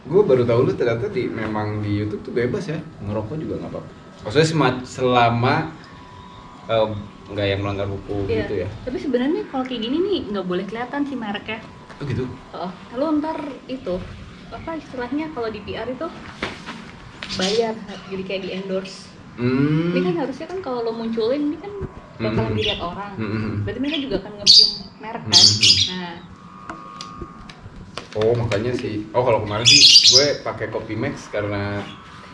Gue baru tahu lu ternyata memang di YouTube tuh bebas ya, ngerokok juga nggak apa-apa. Maksudnya selama nggak yang melanggar hukum Iya. gitu ya. Tapi sebenarnya kalau kayak gini nih nggak boleh kelihatan sih mereknya. Oh gitu. Kalau ntar itu apa istilahnya kalau di PR itu bayar, jadi kayak di endorse. Ini kan harusnya kan kalau lo munculin ini kan bakalan dilihat orang. Berarti mereka juga akan nge-cium merek kan. Nah. Oh makanya sih. Oh kalau kemarin sih gue pakai Kopi Max karena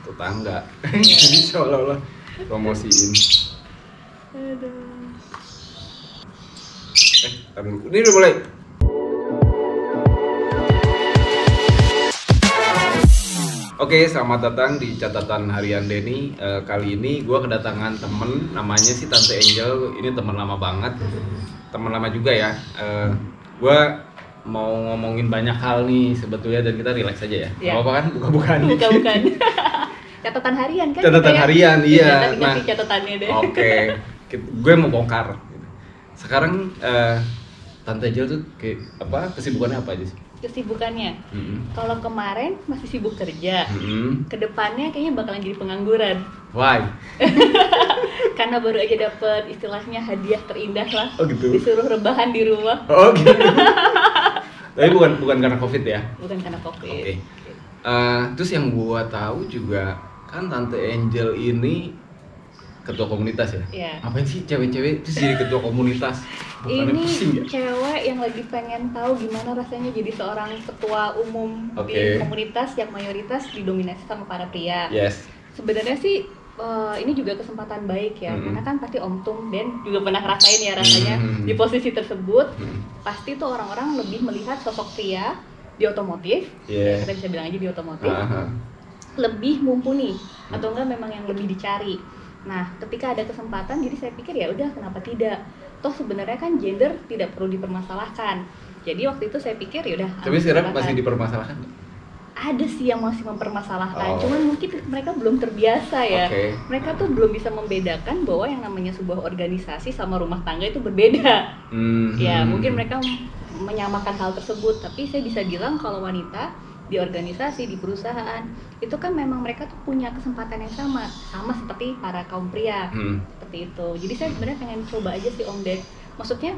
tetangga. Jadi seolah-olah promosiin. Aduh. Ini udah mulai. Oke, selamat datang di catatan harian Denny. Kali ini gue kedatangan temen, namanya si Tante Angel. Ini teman lama banget, teman lama juga ya. Gue mau ngomongin banyak hal nih sebetulnya dan kita relax aja ya. Yeah. Apa kan? Bukan. Bukan. Catatan harian kan? Catatan harian, iya. Nah, catatannya deh. Oke, gue mau bongkar. Sekarang Tante Angel tuh kesibukannya apa aja sih? Kesibukannya, kalau kemarin masih sibuk kerja, kedepannya kayaknya bakalan jadi pengangguran. Why? Karena baru aja dapet istilahnya hadiah terindah lah. Oh gitu. Disuruh rebahan di rumah. Oh gitu. Tapi bukan karena COVID ya? Bukan karena COVID. Oke. Terus yang gua tahu juga kan Tante Angel ini ketua komunitas ya? Iya. Apain sih cewek-cewek terus jadi ketua komunitas? Bukannya ini pusing ya? cewek yang lagi pengen tahu gimana rasanya jadi seorang ketua umum di komunitas yang mayoritas didominasi sama para pria. Yes. Sebenarnya sih ini juga kesempatan baik ya, karena kan pasti Om Tung Dan juga pernah ngerasain ya rasanya di posisi tersebut. Pasti tuh orang-orang lebih melihat sosok pria di otomotif, ya, kita bisa bilang aja di otomotif, lebih mumpuni atau enggak memang yang lebih dicari. Nah, ketika ada kesempatan, jadi saya pikir ya udah kenapa tidak? Toh sebenarnya kan gender tidak perlu dipermasalahkan. Jadi waktu itu saya pikir ya udah. Tapi sekarang masih dipermasalahkan? Ada sih yang masih mempermasalahkan, cuman mungkin mereka belum terbiasa ya. Mereka tuh belum bisa membedakan bahwa yang namanya sebuah organisasi sama rumah tangga itu berbeda. Ya mungkin mereka menyamakan hal tersebut, tapi saya bisa bilang kalau wanita di organisasi, di perusahaan itu kan memang mereka tuh punya kesempatan yang sama seperti para kaum pria. Seperti itu. Jadi saya sebenarnya pengen coba aja sih Om Ded. Maksudnya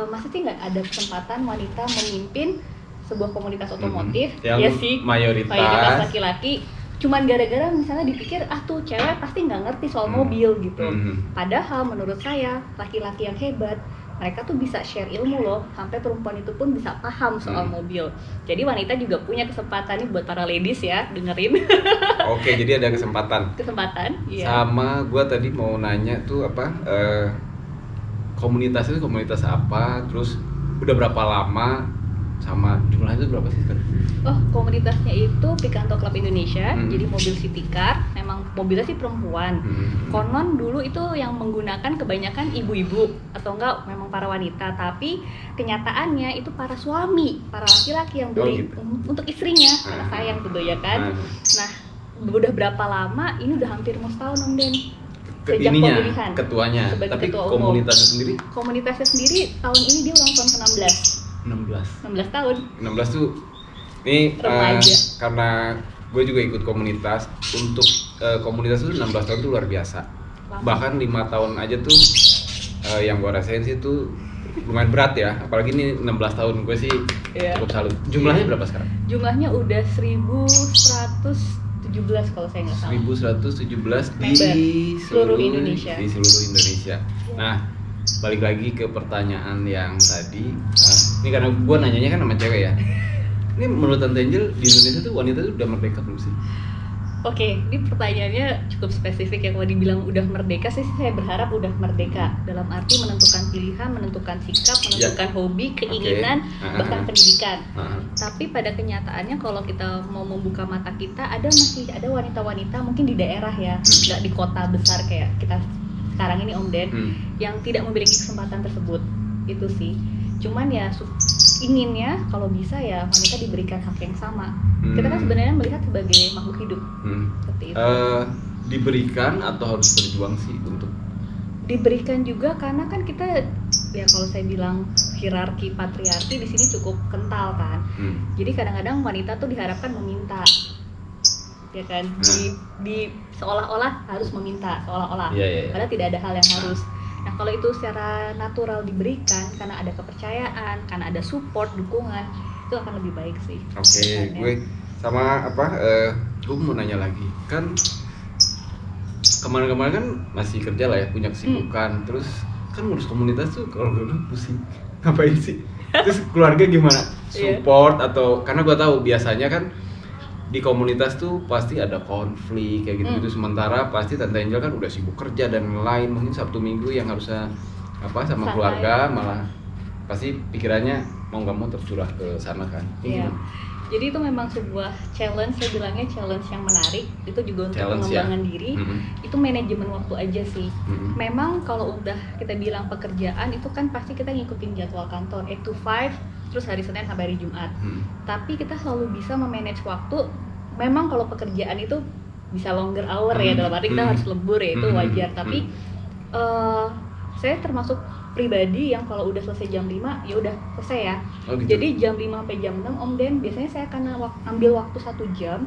masa sih nggak ada kesempatan wanita memimpin sebuah komunitas otomotif yang ya sih mayoritas laki-laki, cuman gara-gara misalnya dipikir tuh cewek pasti nggak ngerti soal mobil gitu. Padahal menurut saya laki-laki yang hebat mereka tuh bisa share ilmu loh, sampai perempuan itu pun bisa paham soal mobil. Jadi wanita juga punya kesempatan nih buat para ladies ya, dengerin. Oke, jadi ada kesempatan. Iya. Sama gue tadi mau nanya tuh komunitas itu komunitas apa, terus udah berapa lama, sama jumlahnya itu berapa sih sekarang? Oh, komunitasnya itu Picanto Club Indonesia, jadi mobil city car, memang mobilnya sih perempuan. Konon dulu itu yang menggunakan kebanyakan ibu-ibu atau enggak memang para wanita, tapi kenyataannya itu para suami, para laki-laki yang beli untuk istrinya, karena sayang tuh ya kan. Nah, udah berapa lama? Ini udah hampir mau setahun Om Den. Sejak pemilihan ketuanya, tapi ketua komunitasnya sendiri? Komunitasnya sendiri tahun ini dia ulang tahun ke-16. 16 tahun. 16 tuh ini remaja. Karena gue juga ikut komunitas. Untuk komunitas itu 16 tahun tuh luar biasa. Bahkan 5 tahun aja tuh yang gue rasain sih tuh lumayan berat ya. Apalagi ini 16 tahun gue sih cukup salut. Jumlahnya berapa sekarang? Jumlahnya udah 1117 kalau saya nggak salah. 1117 di seluruh Indonesia. Di seluruh Indonesia. Nah, balik lagi ke pertanyaan yang tadi. Ini karena gue nanyanya kan sama cewek ya. Ini menurut Tante Angel di Indonesia tuh wanita tuh udah merdeka belum sih? Oke, ini pertanyaannya cukup spesifik ya. Kalau dibilang udah merdeka sih, saya berharap udah merdeka dalam arti menentukan pilihan, menentukan sikap, menentukan hobi, keinginan, bahkan pendidikan. Tapi pada kenyataannya kalau kita mau membuka mata kita, masih ada wanita-wanita mungkin di daerah ya, nggak di kota besar kayak kita sekarang ini Om Den, yang tidak memiliki kesempatan tersebut. Itu sih. Cuman ya inginnya kalau bisa ya wanita diberikan hak yang sama. Kita kan sebenarnya melihat sebagai makhluk hidup. Seperti itu. Diberikan atau harus berjuang sih untuk? Diberikan juga karena kan kita ya kalau saya bilang hierarki patriarki di sini cukup kental kan. Jadi kadang-kadang wanita tuh diharapkan meminta, ya kan, di seolah-olah harus meminta, seolah-olah, padahal tidak ada hal yang harus. Nah kalau itu secara natural diberikan karena ada kepercayaan, karena ada support, dukungan, itu akan lebih baik sih. Oke, gue sama gue mau nanya lagi, kan kemarin-kemarin kan masih kerja lah ya, punya kesibukan, terus kan ngurus komunitas tuh kalau gue udah pusing, ngapain sih? Terus keluarga gimana? Support atau karena gue tahu biasanya kan di komunitas tuh pasti ada konflik kayak gitu-gitu, sementara pasti Tante Angel kan udah sibuk kerja dan lain, mungkin Sabtu Minggu yang harusnya sama keluarga malah pasti pikirannya mau nggak mau tercurah ke sana kan. Iya. Jadi itu memang sebuah challenge, saya bilangnya challenge yang menarik. Itu juga untuk pengembangan diri. Itu manajemen waktu aja sih. Memang kalau udah kita bilang pekerjaan itu kan pasti kita ngikutin jadwal kantor 8 to 5, terus hari Senin sampai hari Jumat. Tapi kita selalu bisa memanage waktu. Memang kalau pekerjaan itu bisa longer hour ya, dalam arti kita harus lembur ya, itu wajar. Tapi saya termasuk pribadi yang kalau udah selesai jam 5 ya udah selesai ya. Gitu. Jadi jam 5 sampai jam 6 Om Den biasanya saya akan ambil waktu 1 jam.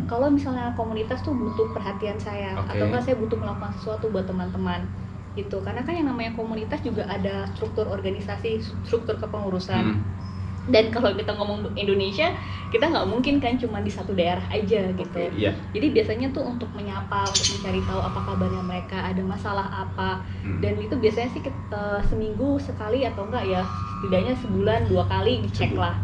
Kalau misalnya komunitas tuh butuh perhatian saya, atau enggak saya butuh melakukan sesuatu buat teman-teman gitu. Karena kan yang namanya komunitas juga ada struktur organisasi, struktur kepengurusan. Dan kalau kita ngomong Indonesia, kita nggak mungkin kan cuma di satu daerah aja gitu. Jadi biasanya tuh untuk menyapa, untuk mencari tahu apa kabarnya mereka, ada masalah apa. Dan itu biasanya sih kita seminggu sekali atau enggak ya setidaknya sebulan 2 kali dicek lah.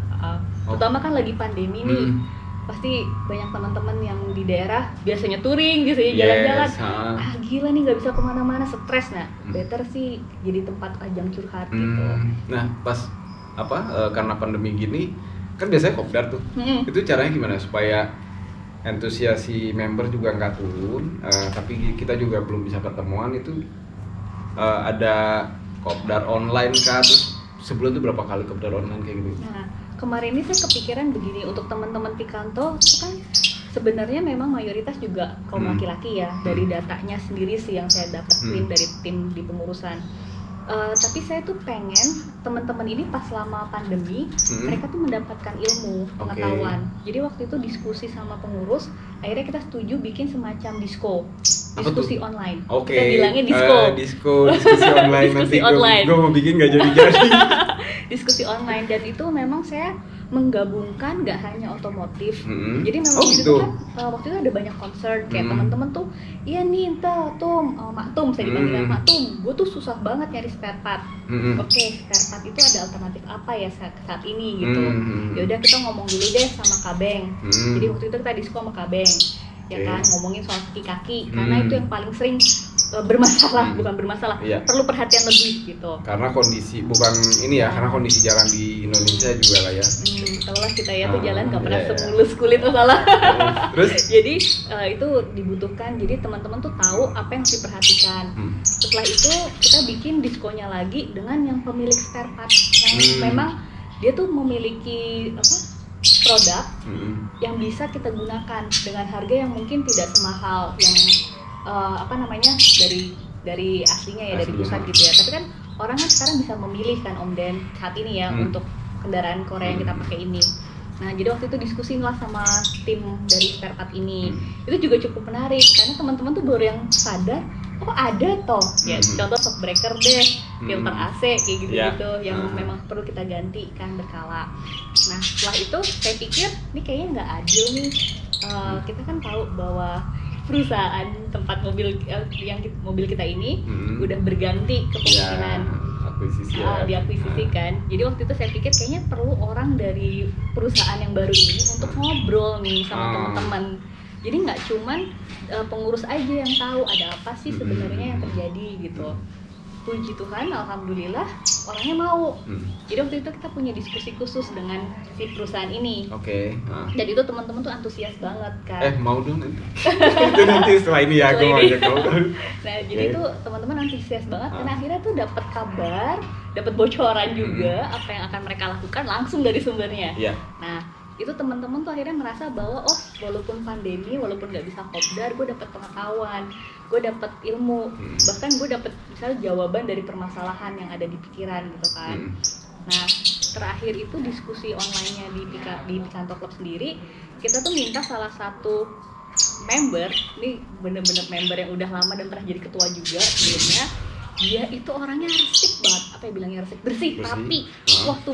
Terutama kan lagi pandemi nih, pasti banyak teman-teman yang di daerah biasanya touring gitu ya, jalan-jalan. Gila nih nggak bisa kemana-mana, stres. Nah better sih jadi tempat ajang curhat gitu. Nah pas karena pandemi gini kan biasanya kopdar tuh, itu caranya gimana supaya antusiasi member juga nggak turun, tapi kita juga belum bisa ketemuan, itu ada kopdar online kah? Terus sebelum itu berapa kali kopdar online kayak gitu? Nah kemarin ini saya kepikiran begini, untuk teman-teman Picanto itu kan sebenarnya memang mayoritas juga kaum laki-laki ya, dari datanya sendiri sih yang saya dapetin dari tim di pengurusan. Tapi saya tuh pengen teman-teman ini pas selama pandemi mereka tuh mendapatkan ilmu, pengetahuan. Jadi waktu itu diskusi sama pengurus, akhirnya kita setuju bikin semacam diskusi online. Kita bilangnya diskusi online. Diskusi nanti online. Gue mau bikin nggak jadi. Diskusi online, dan itu memang saya menggabungkan nggak hanya otomotif. Jadi memang itu kan waktu itu ada banyak concern kayak teman-teman tuh, iya nih Mak Tum, saya dipanggil Mak Tum, gue tuh susah banget nyari spare part. Spare part itu ada alternatif apa ya saat ini gitu. Ya udah kita ngomong dulu deh sama Kabeng. Jadi waktu itu kita diskusi sama Kabeng, ya kan, ngomongin soal kaki-kaki karena itu yang paling sering bukan bermasalah, perlu perhatian lebih gitu. Karena kondisi karena kondisi jalan di Indonesia juga lah ya. Tahu lah kita ya tuh jalan nggak pernah semulus kulit masalah. Terus? Jadi itu dibutuhkan. Jadi teman-teman tuh tahu apa yang harus diperhatikan. Setelah itu kita bikin diskonya lagi dengan yang pemilik spare part yang memang dia tuh memiliki produk yang bisa kita gunakan dengan harga yang mungkin tidak semahal yang dari aslinya ya, dari pusat gitu ya. Tapi kan orang kan sekarang bisa memilih kan Om Den saat ini ya untuk kendaraan Korea yang kita pakai ini. Nah jadi waktu itu diskusi lah sama tim dari spare part ini. Itu juga cukup menarik karena teman-teman tuh baru yang sadar, oh ada toh ya, contoh shock breaker deh, filter AC kayak gitu-gitu yang memang perlu kita ganti kan berkala. Nah setelah itu saya pikir ini kayaknya nggak adil nih. Kita kan tahu bahwa perusahaan tempat mobil kita ini udah berganti kepemimpinan, diakuisisikan. Jadi waktu itu saya pikir kayaknya perlu orang dari perusahaan yang baru ini untuk ngobrol nih sama teman-teman. Jadi nggak cuman pengurus aja yang tahu ada apa sih sebenarnya yang terjadi gitu. Puji Tuhan, alhamdulillah orangnya mau. Jadi waktu itu kita punya diskusi khusus dengan si perusahaan ini. Dan itu teman-teman tuh antusias banget kan. Mau dong nanti. Itu nanti setelah ini ya, gue mau ajak kau. Nah jadi tuh teman-teman antusias banget karena akhirnya tuh dapat kabar, dapat bocoran juga apa yang akan mereka lakukan langsung dari sumbernya. Nah itu teman-teman tuh akhirnya merasa bahwa oh walaupun pandemi, walaupun nggak bisa kopdar, gue dapet pengetahuan, gue dapet ilmu, bahkan gue dapet misalnya jawaban dari permasalahan yang ada di pikiran gitu kan. Nah terakhir itu diskusi online-nya di kantor klub sendiri, kita tuh minta salah satu member, ini bener-bener member yang udah lama dan pernah jadi ketua juga sebelumnya. Dia itu orangnya resik banget, apa ya bilangnya resik, bersih. Tapi waktu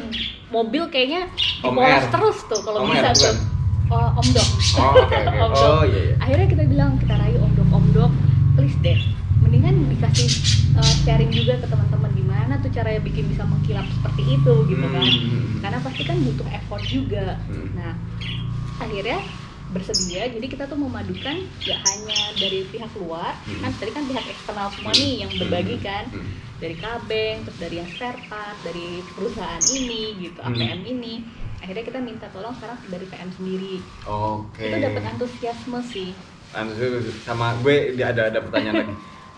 mobil kayaknya dipoles terus tuh kalau bisa tuh. Om Dok. Okay. Om Dok. Iya. Akhirnya kita bilang, kita rayu Om Dok, please deh, mendingan dikasih sharing juga ke teman-teman gimana tuh caranya bikin bisa mengkilap seperti itu gitu kan. Karena pasti kan butuh effort juga. Nah, akhirnya bersedia, jadi kita tuh memadukan gak hanya dari pihak luar, kan tadi kan pihak eksternal semua nih yang berbagi kan, dari kabeng, terus dari yang spare part, dari perusahaan ini gitu, APM ini. Akhirnya kita minta tolong sekarang dari PM sendiri. Itu dapat antusiasme sih. Sama gue ada pertanyaan lagi.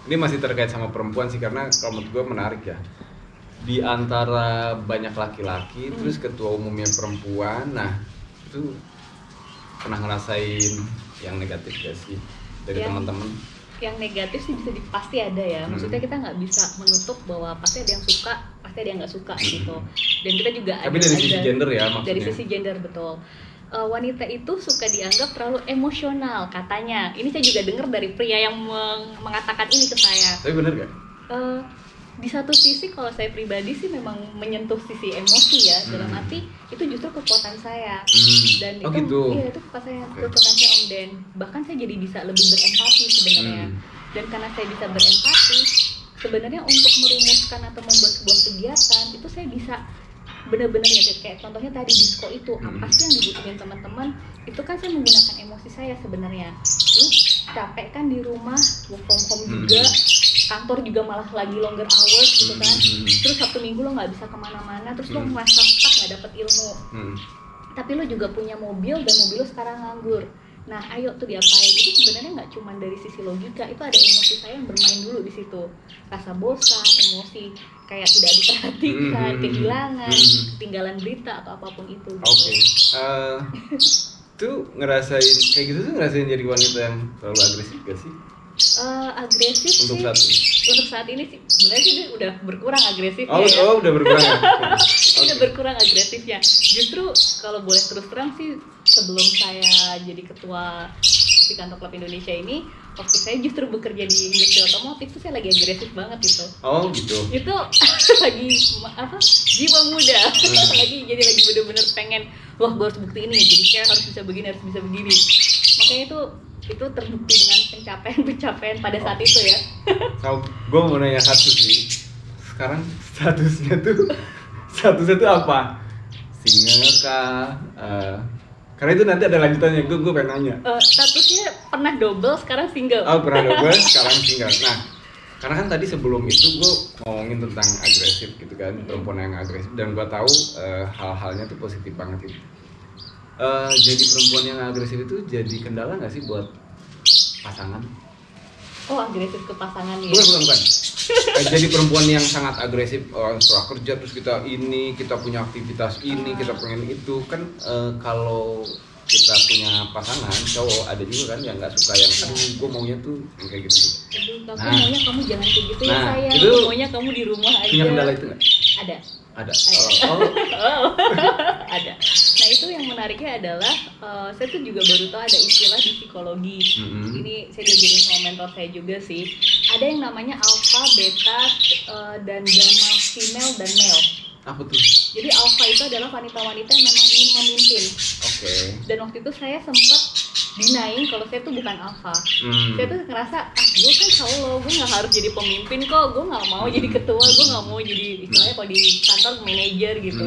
Ini masih terkait sama perempuan sih, karena kalau menurut gue menarik ya. Di antara banyak laki-laki, terus ketua umumnya perempuan, nah itu pernah ngerasain yang negatif gak sih dari teman-teman? Yang negatif sih pasti ada ya. Maksudnya kita nggak bisa menutup bahwa pasti ada yang suka, pasti ada yang nggak suka gitu. Dan kita juga tapi dari sisi gender ya maksudnya. Dari sisi gender betul. Wanita itu suka dianggap terlalu emosional katanya. Ini saya juga dengar dari pria yang mengatakan ini ke saya. Tapi benar gak? Di satu sisi kalau saya pribadi sih memang menyentuh sisi emosi ya, dalam arti itu justru kekuatan saya. Dan itu gitu. Iya, itu kekuatan saya Om Den. Bahkan saya jadi bisa lebih berempati sebenarnya. Dan karena saya bisa berempati, sebenarnya untuk merumuskan atau membuat sebuah kegiatan itu saya bisa benar-benar ya, kayak contohnya tadi disco itu apa sih yang dibutuhin teman-teman, itu kan saya menggunakan emosi saya sebenarnya. Lu capek kan di rumah, work from home juga, kantor juga malah lagi longer hours gitu kan, terus Sabtu Minggu lo nggak bisa kemana-mana, terus lo merasa stuck nggak dapet ilmu, tapi lo juga punya mobil dan mobil lo sekarang nganggur. Nah, ayo tuh diapain? Itu sebenarnya nggak cuma dari sisi logika, itu ada emosi saya yang bermain dulu di situ. Rasa bosan, emosi kayak tidak diperhatikan, kehilangan, ketinggalan berita atau apapun itu. Oke. Tuh ngerasain kayak gitu tuh ngerasain jadi wanita yang terlalu agresif gak sih? Agresif untuk sih. Untuk saat ini sih sebenarnya sih udah berkurang agresifnya. Udah berkurang ya? Udah berkurang agresifnya. Justru kalau boleh terus terang sih, sebelum saya jadi ketua di kantor klub Indonesia ini, waktu saya justru bekerja di industri otomotif itu saya lagi agresif banget gitu. Gitu. Itu lagi jiwa muda. lagi bener-bener pengen, wah gue harus buktiin nih, jadi saya harus bisa begini, harus bisa begini. Makanya itu terbukti dengan pencapaian pada saat itu ya. Gue mau nanya satu sih. Sekarang statusnya tuh apa? Single kah? Karena itu nanti ada lanjutannya. Gue pengen nanya. Statusnya pernah double, sekarang single. Pernah double, sekarang single. Nah, karena kan tadi sebelum itu gue ngomongin tentang agresif gitu kan, perempuan yang agresif, dan gue tahu hal-halnya tuh positif banget gitu. Jadi perempuan yang agresif itu jadi kendala nggak sih buat pasangan? Agresif ke pasangan ya? Bukan. Jadi perempuan yang sangat agresif, setelah kerja terus kita punya aktivitas ini, kita pengen itu kan, kalau kita punya pasangan cowok ada juga kan yang nggak suka yang gue maunya tuh yang kayak gitu. Maunya kamu jangan kayak gitu ya sayang. Itu maunya kamu di rumah aja. Punya kendala itu nggak? Ada. Ada. Nah itu yang menariknya adalah saya tuh juga baru tahu ada istilah di psikologi. Ini saya diajarin sama mentor saya juga sih. Ada yang namanya alpha, beta, dan gamma female dan male. Apa tuh? Jadi alpha itu adalah wanita-wanita yang memang ingin memimpin. Dan waktu itu saya sempat denying kalau saya tuh bukan alpha. Saya tuh ngerasa, gue kan solo, gue nggak harus jadi pemimpin kok, gue nggak mau jadi ketua, gue nggak mau jadi istilahnya kalau di kantor manajer gitu.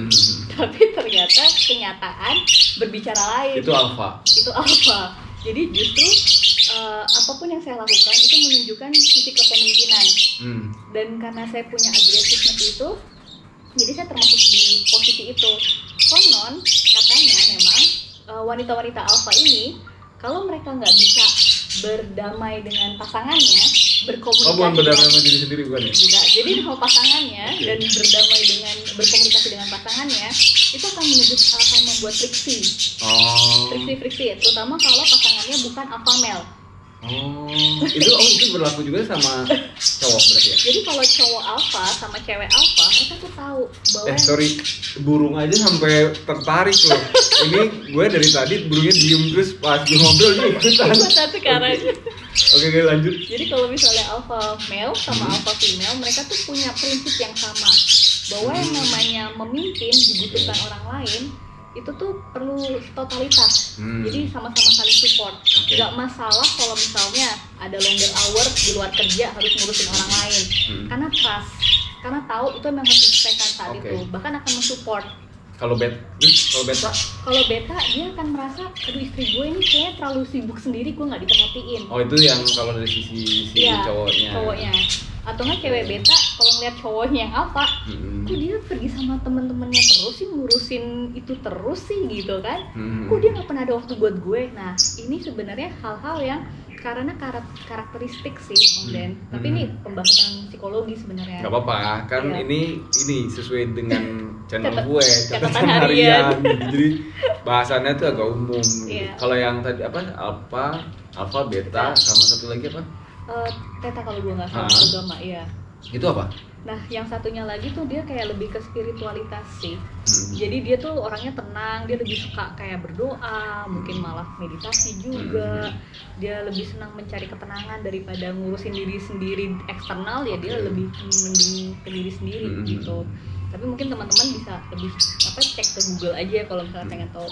Tapi ternyata kenyataan berbicara lain. Itu alpha. Jadi justru apapun yang saya lakukan itu menunjukkan sisi kepemimpinan. Dan karena saya punya agresifness itu, jadi saya termasuk di posisi itu. Konon katanya memang wanita-wanita alpha ini kalau mereka nggak bisa berdamai dengan pasangannya, berkomunikasi. Oh, bukan berdamai sama diri sendiri bukan ya? Juga. Jadi sama pasangannya dan berdamai dengan berkomunikasi dengan pasangannya itu akan membuat friksi. Friksi, terutama kalau pasangannya bukan alpha male. Itu berlaku juga sama cowok berarti ya? Jadi kalau cowok alpha sama cewek alpha, mereka tuh tahu bahwa burung aja sampai tertarik loh. Ini gue dari tadi burungnya diem terus pas gue ngobrol dia ikutan. Oke, lanjut. Jadi kalau misalnya alpha male sama alpha female, mereka tuh punya prinsip yang sama, bahwa yang namanya memimpin dibutuhkan orang lain itu tuh perlu totalitas. Jadi sama-sama saling support. Gak masalah kalau misalnya ada longer hour di luar kerja harus ngurusin orang lain, karena trust, karena tahu itu memang harus diselesaikan saat itu, bahkan akan mensupport. Kalau beta dia akan merasa, aduh istri gue ini kayaknya terlalu sibuk sendiri, gue nggak diperhatiin. Oh, itu yang kalau dari sisi cowoknya. Atau nggak cewek beta kalau ngeliat cowoknya yang apa, kok dia pergi sama temen-temennya terus sih, ngurusin itu terus sih gitu kan, kok dia nggak pernah ada waktu buat gue. Nah ini sebenarnya hal-hal yang karena karakteristik sih Om Den, tapi ini pembahasan psikologi sebenarnya. Gak apa-apa, kan ini sesuai dengan channel gue, catatan harian. Jadi bahasannya tuh agak umum. Kalau yang tadi apa, alpha, beta, sama satu lagi apa? Theta kalau gue nggak salah, agama ya. Itu apa? Nah yang satunya lagi tuh dia kayak lebih ke spiritualitas sih. Jadi dia tuh orangnya tenang, dia lebih suka kayak berdoa, mungkin malah meditasi juga. Dia lebih senang mencari ketenangan daripada ngurusin diri sendiri eksternal, ya dia lebih mending ke diri sendiri gitu. Tapi mungkin teman-teman bisa lebih cek ke Google aja kalau misalnya pengen tahu.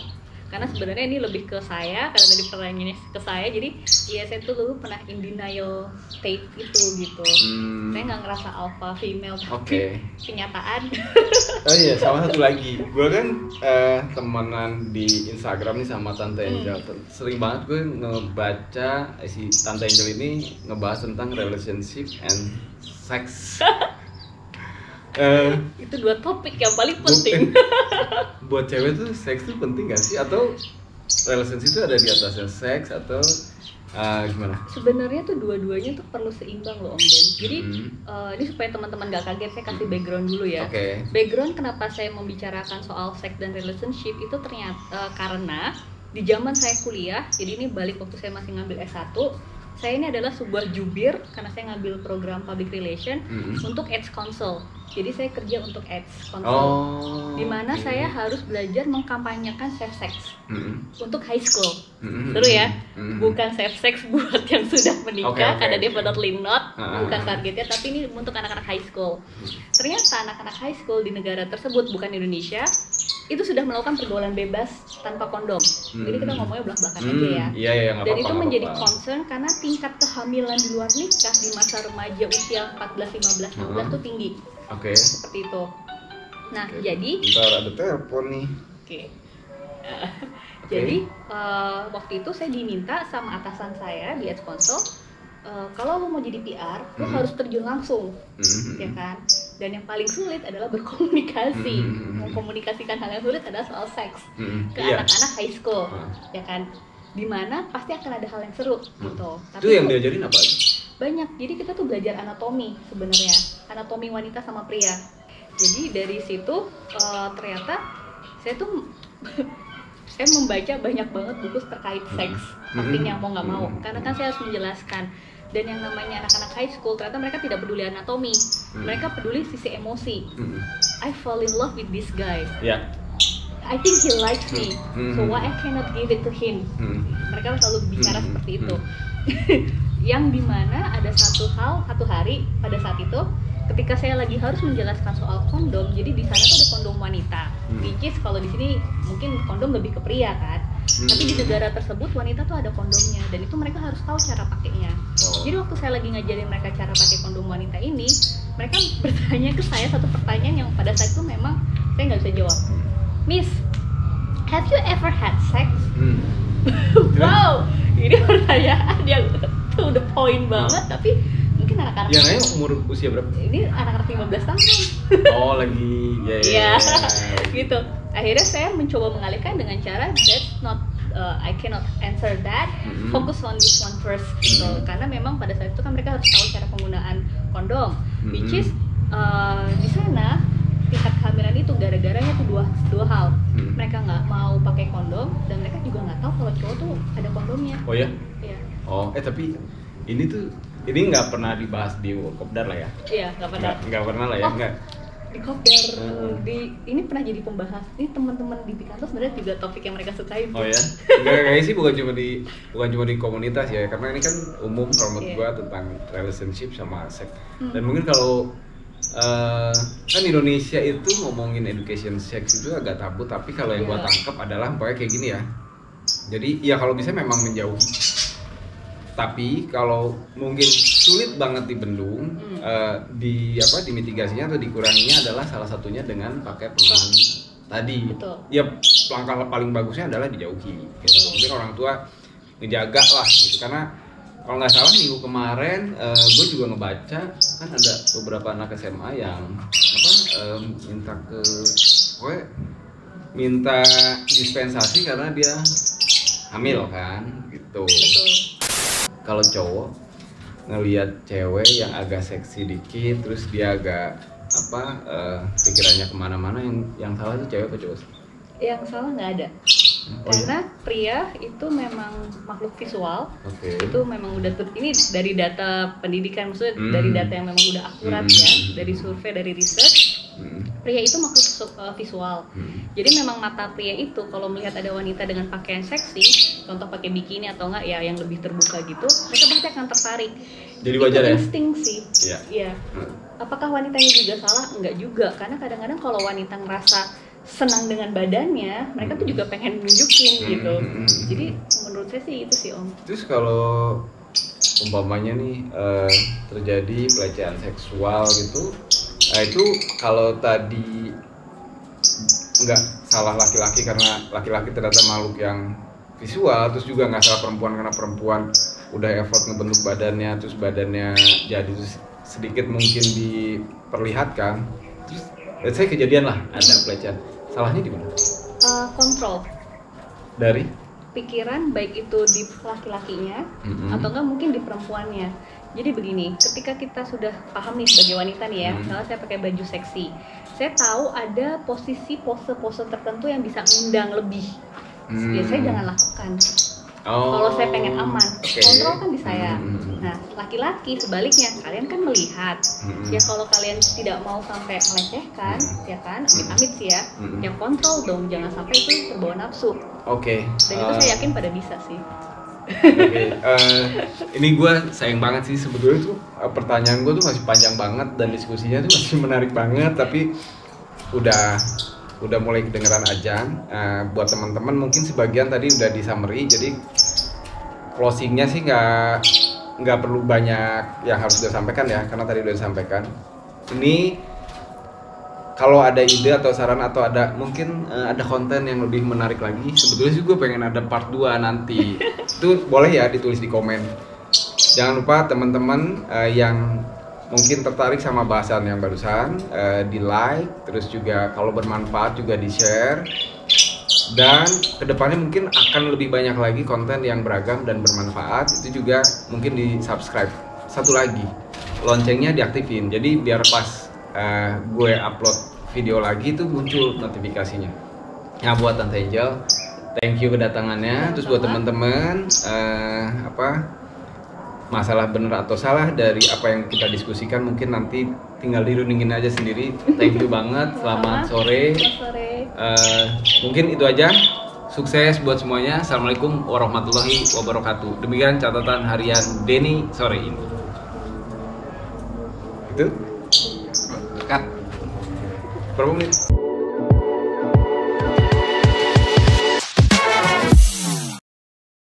Karena sebenarnya ini lebih ke saya, karena tadi pertanyaannya ke saya, jadi ya saya tuh dulu pernah in denial state itu gitu. Saya nggak ngerasa alpha female, tapi kenyataan. Oh iya, sama satu lagi, gue kan temenan di Instagram nih sama Tante Angel. Sering banget gue ngebaca si Tante Angel ini ngebahas tentang relationship and sex. Itu dua topik yang paling penting. Buat cewek tuh seks tuh penting gak sih? Atau relationship itu ada di atasnya seks atau gimana? Sebenarnya tuh dua-duanya tuh perlu seimbang loh Om Den. Jadi ini supaya teman-teman gak kaget, saya kasih background dulu ya. Background kenapa saya membicarakan soal seks dan relationship itu ternyata karena di zaman saya kuliah, jadi ini balik waktu saya masih ngambil S1, saya ini adalah sebuah jubir karena saya ngambil program public relation untuk AIDS Council. Jadi saya kerja untuk AIDS Council, di mana saya harus belajar mengkampanyekan safe sex untuk high school. Seru ya, bukan safe sex buat yang sudah menikah karena dia definitely not, bukan targetnya, tapi ini untuk anak-anak high school. Ternyata anak-anak high school di negara tersebut, bukan Indonesia, itu sudah melakukan pergaulan bebas tanpa kondom. Jadi kita ngomongnya belak-belakan aja ya. Dan itu menjadi concern karena tingkat kehamilan di luar nikah di masa remaja usia 14, 15, 16 itu tinggi. Seperti itu. Nah, jadi ntar ada telepon nih. Jadi waktu itu saya diminta sama atasan saya di AIDS Council, kalau lo mau jadi PR, lo harus terjun langsung, ya kan? Dan yang paling sulit adalah berkomunikasi. Mengkomunikasikan hal yang sulit adalah soal seks ke anak-anak high school, ya kan? Dimana pasti akan ada hal yang seru gitu. Itu yang diajarin apa? Banyak. Jadi kita tuh belajar anatomi sebenarnya, anatomi wanita sama pria. Jadi dari situ ternyata saya tuh saya membaca banyak banget buku terkait seks, pastinya mau nggak mau, karena kan saya harus menjelaskan. Dan yang namanya anak-anak high school ternyata mereka tidak peduli anatomi, mereka peduli sisi emosi. I fall in love with this guy. I think he likes me, so why I cannot give it to him? Mereka selalu bicara seperti itu. Yang dimana ada satu hari pada saat itu, ketika saya lagi harus menjelaskan soal kondom, jadi di sana tuh ada kondom wanita, which is kalau di sini mungkin kondom lebih ke pria kan, tapi di negara tersebut wanita tuh ada kondomnya, dan itu mereka harus tahu cara pakainya. Jadi waktu saya lagi ngajarin mereka cara pakai kondom wanita ini, mereka bertanya ke saya satu pertanyaan yang pada saat itu memang saya nggak bisa jawab. Miss, have you ever had sex? Wow, ini pertanyaan yang to the point banget, tapi mungkin anak-anak yang lain umur usia berapa? Ini anak-anak 15 tahun. Oh lagi gitu. Akhirnya saya mencoba mengalihkan dengan cara that's not I cannot answer that. Focus on this one first. So, karena memang pada saat itu kan mereka harus tahu cara penggunaan kondom, which is di sana tingkat kehamilan itu gara-garanya tuh dua hal. Mereka nggak mau pakai kondom dan mereka juga nggak tahu kalau cowok tuh ada kondomnya. Oh ya? Iya. Oh, tapi ini nggak pernah dibahas di Kopdar lah ya? Iya, nggak pernah. Nggak pernah lah ya? Nggak. Di Kopdar ini pernah jadi pembahas. Ini teman-teman di Pikanto sebenarnya juga topik yang mereka sukai. Oh ya? Kayaknya sih bukan cuma di komunitas ya, karena ini kan umum kalau menurut gua tentang relationship sama seks. Dan mungkin kalau kan Indonesia itu ngomongin education sex itu agak tabu, tapi kalau yang gua tangkap adalah pokoknya kayak gini ya. Jadi ya kalau bisa memang menjauhi. Tapi kalau mungkin sulit banget dibendung, dimitigasinya atau dikuranginya adalah salah satunya dengan pakai pengaman tadi. Betul. Ya langkah paling bagusnya adalah dijauhi. Gitu. Mungkin orang tua ngejaga lah gitu, karena kalau nggak salah minggu kemarin gue juga ngebaca kan ada beberapa anak SMA yang minta dispensasi karena dia hamil kan gitu. Kalau cowok ngelihat cewek yang agak seksi dikit terus dia agak pikirannya kemana-mana, yang salah itu cewek apa cowok? Yang salah nggak ada. Karena pria itu memang makhluk visual. Itu memang udah ini dari data pendidikan, maksudnya dari data yang memang udah akurat ya, dari survei, dari research. Pria itu makhluk visual. Jadi memang mata pria itu kalau melihat ada wanita dengan pakaian seksi, contoh pakai bikini atau enggak ya yang lebih terbuka gitu, mereka pasti akan tertarik. Jadi wajar ya? Insting sih. Iya. Apakah wanitanya juga salah? Enggak juga, karena kadang-kadang kalau wanita ngerasa senang dengan badannya, mereka tuh juga pengen nunjukin gitu. Jadi menurut saya sih itu sih Om. Terus kalau umpamanya nih terjadi pelecehan seksual gitu, itu kalau tadi nggak salah laki-laki karena laki-laki ternyata makhluk yang visual, terus juga nggak salah perempuan karena perempuan udah effort ngebentuk badannya, terus badannya jadi sedikit mungkin diperlihatkan, terus let's say kejadian lah ada pelecehan, salahnya di mana? Kontrol dari pikiran, baik itu di laki-lakinya atau enggak mungkin di perempuannya. Jadi begini, ketika kita sudah paham nih sebagai wanita nih ya, misalnya saya pakai baju seksi, saya tahu ada pose-pose tertentu yang bisa ngundang lebih. Biasanya jangan lakukan. Kalau saya pengen aman, kontrol kan di saya. Nah, laki-laki sebaliknya, kalian kan melihat. Ya kalau kalian tidak mau sampai melecehkan, ya kan, amit-amit sih ya, yang kontrol dong, jangan sampai itu terbawa nafsu. Dan itu saya yakin pada bisa sih. Ini gue sayang banget sih sebetulnya tuh pertanyaan gue tuh masih panjang banget dan diskusinya tuh masih menarik banget, tapi udah mulai kedengeran azan. Buat teman-teman mungkin sebagian tadi udah di summary, jadi closingnya sih nggak perlu banyak yang harus disampaikan ya, karena tadi udah disampaikan. Ini kalau ada ide atau saran atau ada mungkin ada konten yang lebih menarik lagi, sebetulnya sih gue pengen ada part 2 nanti. Itu boleh ya ditulis di komen. Jangan lupa teman-teman yang mungkin tertarik sama bahasan yang barusan, di like, terus juga kalau bermanfaat juga di share. Dan kedepannya mungkin akan lebih banyak lagi konten yang beragam dan bermanfaat, itu juga mungkin di subscribe. Satu lagi, loncengnya diaktifin, jadi biar pas gue upload video lagi tuh muncul notifikasinya. Nah buat Tante Angel, thank you kedatangannya. Terus buat teman-teman masalah benar atau salah dari apa yang kita diskusikan mungkin nanti tinggal dirundingin aja sendiri. Thank you banget. Selamat sore. Mungkin itu aja. Sukses buat semuanya. Assalamualaikum warahmatullahi wabarakatuh. Demikian catatan harian Denny sore ini. Itu cut. Berapa menit?